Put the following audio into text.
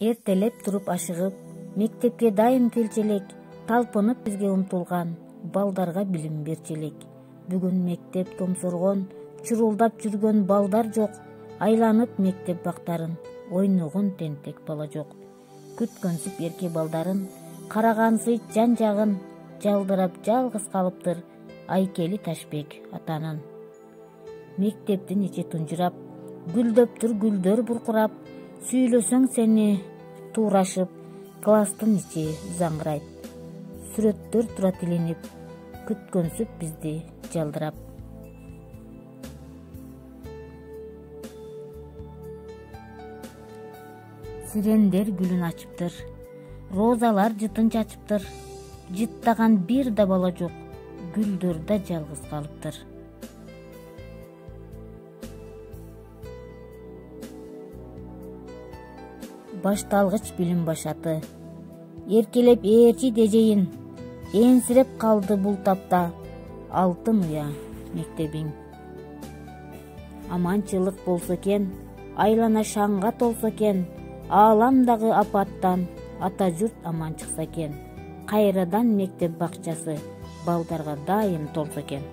Эртелеп туруп ашыгып, мектепке дайым келчү элек, талпынып бизге умтулган балдарга билим берчү элек. Бүгүн мектеп томсоргон, чурулдап жүргөн балдар жок, айланып мектеп бактарын, ойногон тентек бала жок. Күткөнсүп эрке балдарын, карагансый жан жагын, жалдырап жалгыз калыптыр Айкели Ташбек атанын. Мектептин ичи тунжурап, гүлдөптүр гүлдөр буркурап, сүйлөсөң сени туурашып, класстын ичи заңгырайт. Сүрөттөр тура тилинип, күткөнсүп бизди жалдырап. Сирендер гүлүн ачыптыр, розалар жытын чачыптыр, жыттаган бир да бала жок, гүлдөр да жалгыз калыптыр. Башталгыч билим башаты, эркелеп ээрчи дежейин, энсиреп калды бул тапта, алтын уя мектебиң. Аманчылык болсо экен, айлана шаңга толсо экен, ааламдагы апаттан ата журт аман чыкса экен, кайрадан мектеп бакчасы балдарга дайым толсо экен.